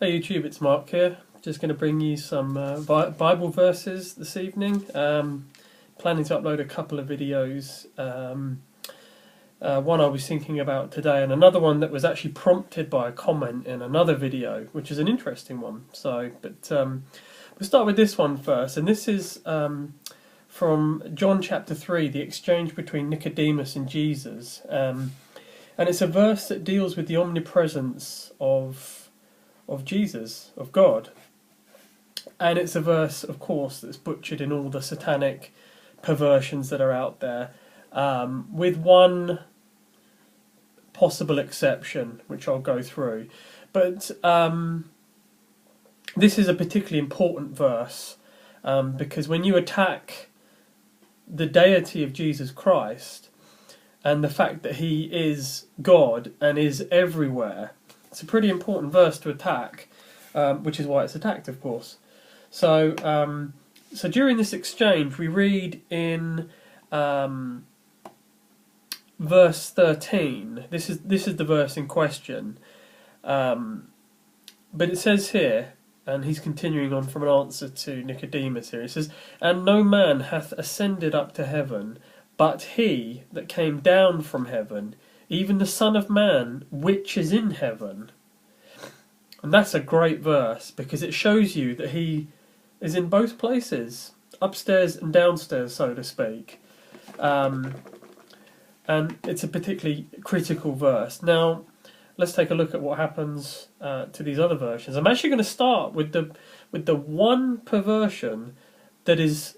Hey YouTube, it's Mark here. Just going to bring you some Bible verses this evening. Planning to upload a couple of videos. One I was thinking about today, and another one that was actually prompted by a comment in another video, which is an interesting one. We'll start with this one first, and this is from John chapter 3, the exchange between Nicodemus and Jesus. And it's a verse that deals with the omnipresence of Jesus, of God. And it's a verse, of course, that's butchered in all the satanic perversions that are out there, with one possible exception, which I'll go through. But this is a particularly important verse, because when you attack the deity of Jesus Christ and the fact that he is God and is everywhere, it's a pretty important verse to attack, which is why it's attacked, of course. So during this exchange, we read in verse 13. This is the verse in question, but it says here, and he's continuing on from an answer to Nicodemus here. It says, "And no man hath ascended up to heaven, but he that came down from heaven, even the Son of Man, which is in heaven." And that's a great verse, because it shows you that he is in both places, upstairs and downstairs, so to speak. And it's a particularly critical verse. Now, let's take a look at what happens to these other versions. I'm actually going to start with the one perversion that is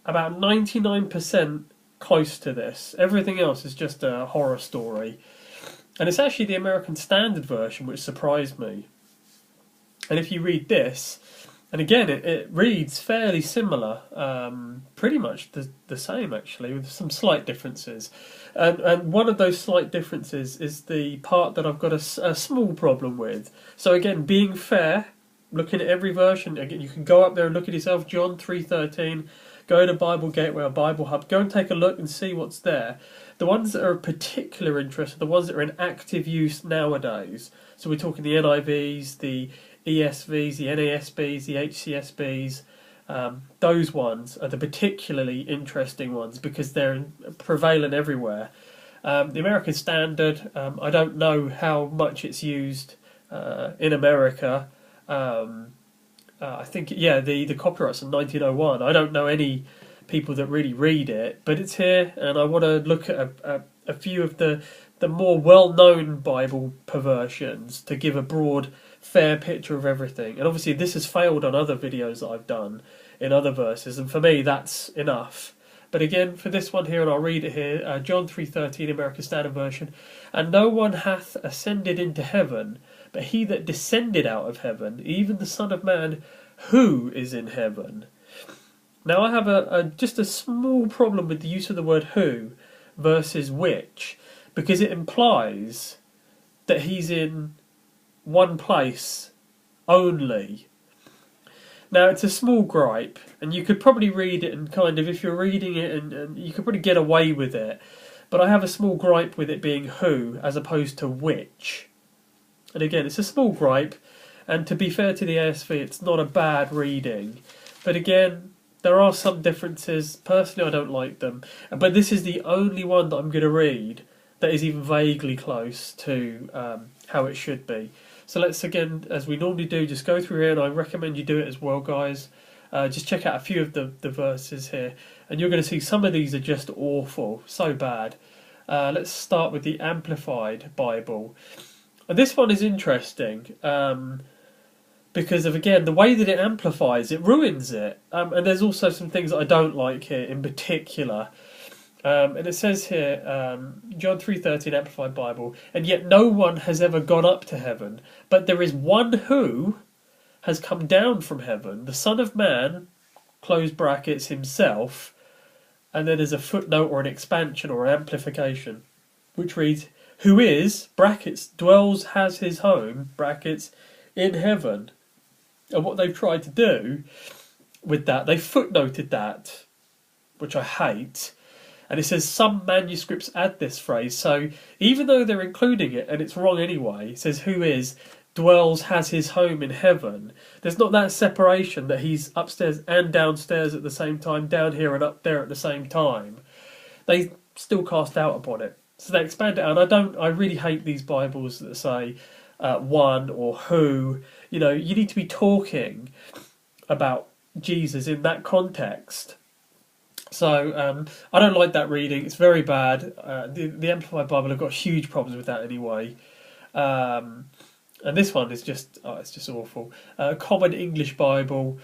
about 99% close to this. Everything else is just a horror story. And it's actually the American Standard Version which surprised me. And if you read this, and again it reads fairly similar, pretty much the same actually, with some slight differences. And one of those slight differences is the part that I've got a small problem with. So again, being fair, looking at every version, again, you can go up there and look at yourself, John 3:13, go to Bible Gateway or Bible Hub, go and take a look and see what's there. The ones that are of particular interest are the ones that are in active use nowadays. So we're talking the NIVs, the ESVs, the NASBs, the HCSBs. Those ones are the particularly interesting ones because they're prevalent everywhere. The American Standard, I don't know how much it's used in America. I think, yeah, the copyright's in 1901. I don't know any people that really read it, but it's here, and I want to look at a few of the more well-known Bible perversions to give a broad, fair picture of everything. And obviously this has failed on other videos that I've done in other verses, and for me that's enough. But again, for this one here, and I'll read it here, John 3:13, American Standard Version, "And no one hath ascended into heaven, but he that descended out of heaven, even the Son of Man, who is in heaven." Now I have just a small problem with the use of the word who versus which, because it implies that he's in one place only. Now it's a small gripe, and you could probably read it and kind of, if you're reading it, and you could probably get away with it, but I have a small gripe with it being who as opposed to which. And again, it's a small gripe, and to be fair to the ASV, it's not a bad reading. But again, there are some differences. Personally, I don't like them. But this is the only one that I'm going to read that is even vaguely close to how it should be. So let's, again, as we normally do, just go through here, and I recommend you do it as well, guys. Just check out a few of the verses here, and you're going to see some of these are just awful, so bad. Let's start with the Amplified Bible. And this one is interesting because of, again, the way that it amplifies, it ruins it. And there's also some things that I don't like here in particular. And it says here, John 3:13, Amplified Bible, "And yet no one has ever gone up to heaven, but there is one who has come down from heaven, the Son of Man," close brackets, "himself," and then there's a footnote or an expansion or an amplification, which reads, "who is," brackets, "dwells, has his home," brackets, "in heaven." And what they've tried to do with that, they footnoted that, which I hate. And it says some manuscripts add this phrase, so even though they're including it, and it's wrong anyway, it says "who is," dwells, has his home in heaven. There's not that separation that he's upstairs and downstairs at the same time, down here and up there at the same time. They still cast doubt upon it. So they expand it out. And I really hate these Bibles that say one or who. You know, you need to be talking about Jesus in that context. So I don't like that reading. It's very bad. The Amplified Bible, I've got huge problems with that anyway. And this one is just, it's just awful. Common English Bible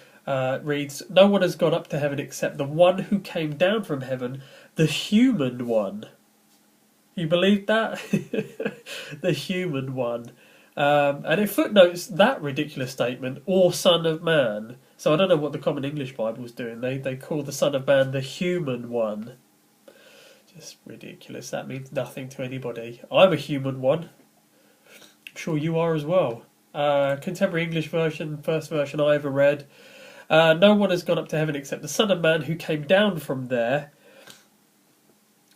reads, "No one has gone up to heaven except the one who came down from heaven, the human one." You believe that? The human one. And it footnotes that ridiculous statement, "or Son of Man." So I don't know what the Common English Bible is doing. They call the Son of Man the human one. Just ridiculous. That means nothing to anybody. I'm a human one. I'm sure you are as well. Contemporary English version, first version I ever read. "No one has gone up to heaven except the Son of Man who came down from there."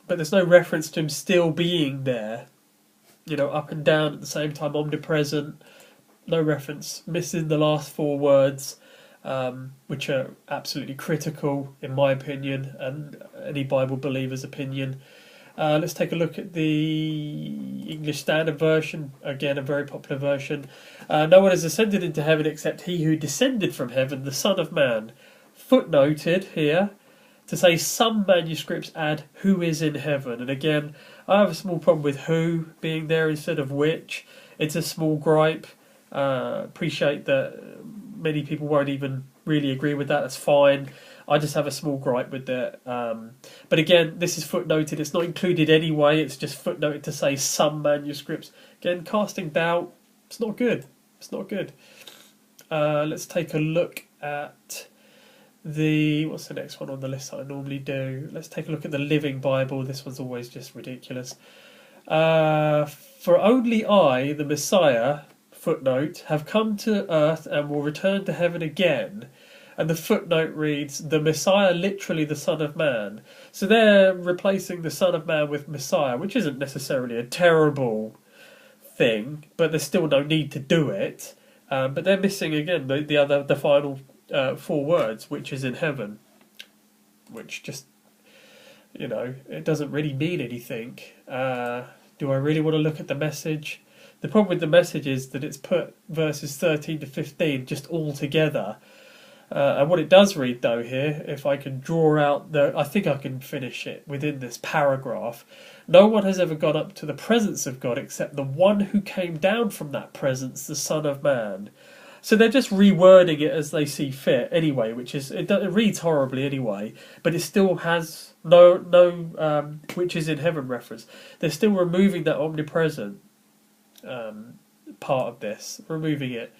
But there's no reference to him still being there. You know, up and down at the same time, omnipresent. No reference. Missing the last 4 words, which are absolutely critical, in my opinion, and any Bible believer's opinion. Let's take a look at the English Standard Version. Again, a very popular version. "No one has ascended into heaven except he who descended from heaven, the Son of Man." Footnoted here to say some manuscripts add "who is in heaven." And again, I have a small problem with "who" being there instead of "which." It's a small gripe. Appreciate that many people won't even really agree with that. That's fine. I just have a small gripe with that. But again, this is footnoted. It's not included anyway. It's just footnoted to say some manuscripts. Again, casting doubt. It's not good. It's not good. Let's take a look at what's the next one on the list that I normally do? Let's take a look at the Living Bible. This one's always just ridiculous. "For only I, the Messiah," footnote, "have come to earth and will return to heaven again." And the footnote reads, "the Messiah, literally the Son of Man." So they're replacing the Son of Man with Messiah, which isn't necessarily a terrible thing, but there's still no need to do it. But they're missing again the final 4 words, "which is in heaven," which just, you know, it doesn't really mean anything. Do I really want to look at the message? The problem with the message is that it's put verses 13 to 15 just all together. And what it does read, though, here, if I can draw out I think I can finish it within this paragraph. "No one has ever gone up to the presence of God except the one who came down from that presence, the Son of Man." So they're just rewording it as they see fit anyway, which is, it reads horribly anyway, but it still has no "which is in heaven" reference. They're still removing that omnipresent part of this, removing it.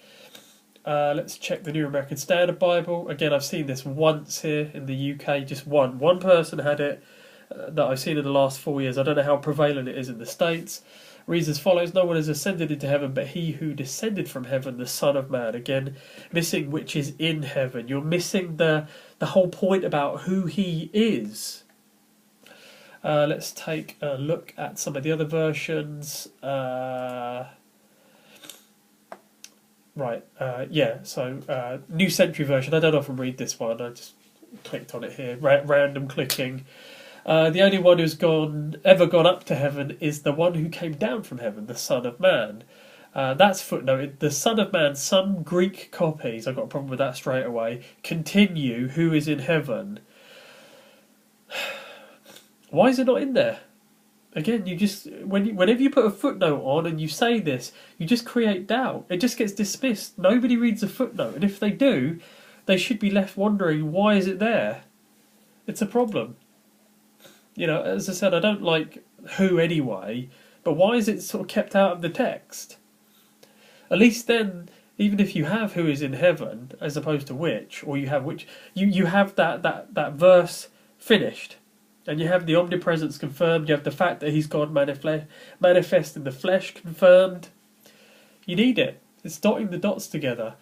Let's check the New American Standard Bible. Again, I've seen this once here in the UK, just one person had it that I've seen in the last 4 years. I don't know how prevalent it is in the States. Reads as follows: "No one has ascended into heaven but he who descended from heaven, the Son of Man." Again, missing "which is in heaven." You're missing the whole point about who he is. Let's take a look at some of the other versions. New Century Version. I don't often read this one. I just clicked on it here. Random clicking. "The only one who's ever gone up to heaven is the one who came down from heaven, the Son of Man." That's footnoted. "The Son of Man," some Greek copies, I've got a problem with that straight away, continue "who is in heaven." Why is it not in there? Again, you just whenever you put a footnote on and you say this, you just create doubt. It just gets dismissed. Nobody reads a footnote, and if they do, they should be left wondering, why is it there? It's a problem. You know, as I said, I don't like "who" anyway, but why is it sort of kept out of the text? At least then, even if you have "who is in heaven" as opposed to "which," or you have "which," you have that verse finished. And you have the omnipresence confirmed. You have the fact that he's God manifest in the flesh confirmed. You need it. It's dotting the dots together.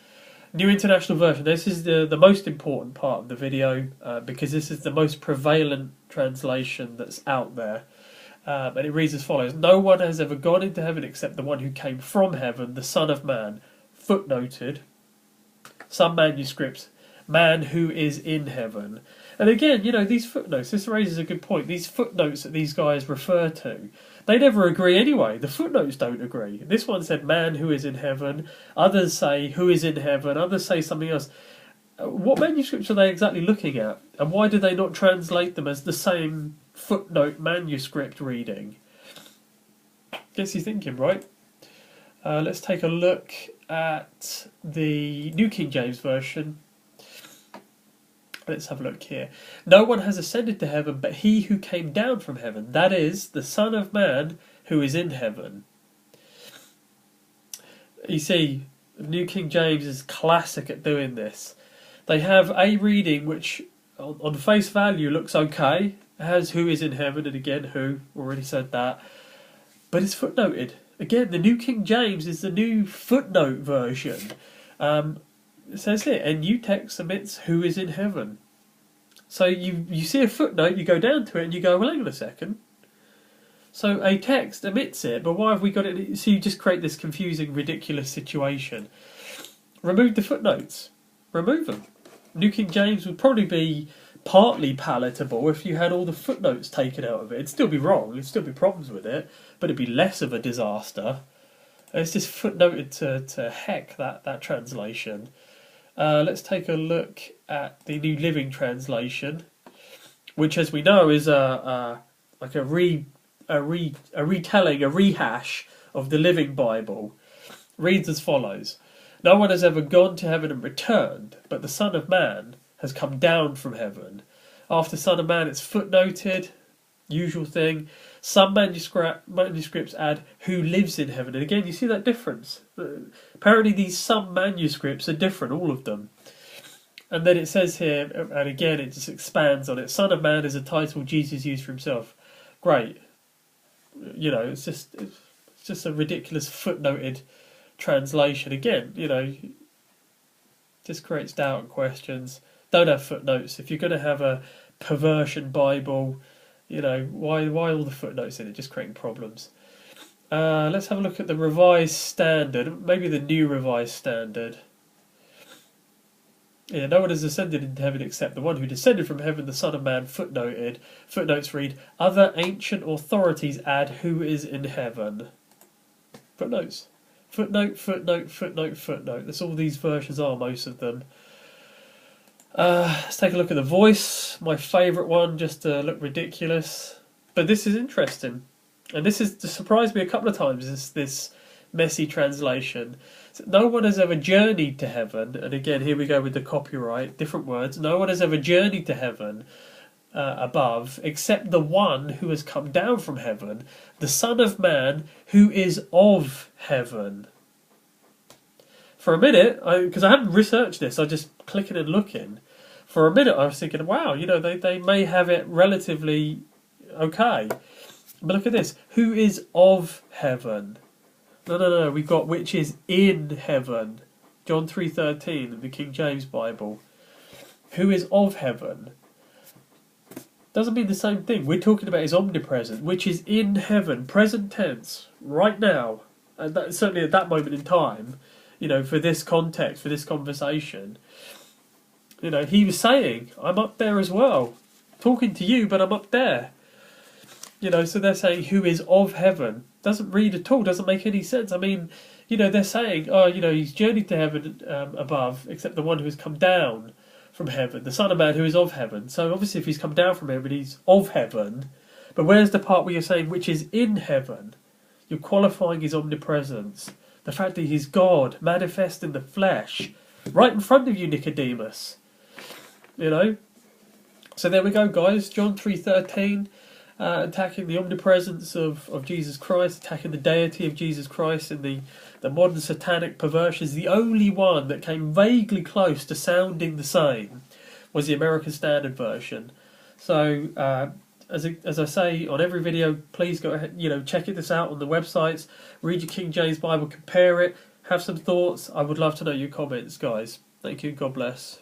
New International Version. This is the most important part of the video because this is the most prevalent translation that's out there. And it reads as follows: No one has ever gone into heaven except the one who came from heaven, the Son of Man. Footnoted. Some manuscripts, man who is in heaven. And again, these footnotes, this raises a good point. These footnotes that these guys refer to, they never agree anyway. The footnotes don't agree. This one said man who is in heaven. Others say who is in heaven. Others say something else. What manuscripts are they exactly looking at? And why do they not translate them as the same footnote manuscript reading? Gets you thinking, right? Let's take a look at the New King James Version. Let's have a look here. No one has ascended to heaven but he who came down from heaven, that is, the Son of Man who is in heaven. You see, New King James is classic at doing this. They have a reading which, on face value, looks okay. It has who is in heaven, and again, who, already said that. But it's footnoted. Again, the New King James is the new footnote version. It says here, and new text omits who is in heaven. So you see a footnote, you go down to it, and you go, well, hang on a second. So a text omits it, but why have we got it? So you just create this confusing, ridiculous situation. Remove the footnotes. Remove them. New King James would probably be partly palatable if you had all the footnotes taken out of it. It'd still be wrong, there'd still be problems with it, but it'd be less of a disaster. It's just footnoted to heck, that translation. Let's take a look at the New Living Translation, which, as we know, is like a retelling, a rehash of the Living Bible. Reads as follows: No one has ever gone to heaven and returned, but the Son of Man has come down from heaven. After Son of Man, it's footnoted, usual thing. Some manuscripts add who lives in heaven. And again, you see that difference. Apparently these some manuscripts are different, all of them. And then it says here, and again it just expands on it, Son of Man is a title Jesus used for himself. Great. It's just a ridiculous footnoted translation. Again, just creates doubt and questions. Don't have footnotes. If you're going to have a perversion Bible, why all the footnotes in it? Just creating problems. Let's have a look at the Revised Standard, maybe the New Revised Standard. Yeah, no one has ascended into heaven except the one who descended from heaven, the Son of Man, footnoted. Footnotes read, other ancient authorities add who is in heaven. Footnotes. Footnote, footnote, footnote, footnote. That's all these versions are, most of them. Let's take a look at the Voice, my favourite one, just to look ridiculous. But this is interesting. And this surprised me a couple of times, this messy translation. So, no one has ever journeyed to heaven, and again, here we go with the copyright, different words. No one has ever journeyed to heaven above, except the one who has come down from heaven, the Son of Man, who is of heaven. For a minute, because I hadn't researched this, I just clicking and looking. For a minute, I was thinking, wow, they may have it relatively okay. But look at this. Who is of heaven? No. We've got which is in heaven. John 3:13 of the King James Bible. Who is of heaven? Doesn't mean the same thing. We're talking about his omnipresence, which is in heaven, present tense, right now. And certainly at that moment in time. For this context, for this conversation, he was saying, I'm up there as well, talking to you, but I'm up there. So they're saying who is of heaven. Doesn't read at all, doesn't make any sense. I mean, they're saying, he's journeyed to heaven above, except the one who has come down from heaven, the Son of Man who is of heaven. So obviously if he's come down from heaven, he's of heaven. But where's the part where you're saying which is in heaven? You're qualifying his omnipresence. The fact that he's God, manifest in the flesh, right in front of you, Nicodemus. So there we go, guys. John 3:13, attacking the omnipresence of Jesus Christ, attacking the deity of Jesus Christ in the modern satanic perversions. The only one that came vaguely close to sounding the same was the American Standard Version. So, as I say on every video, please go ahead, check this out on the websites, read your King James Bible, compare it, have some thoughts. I would love to know your comments, guys. Thank you, God bless.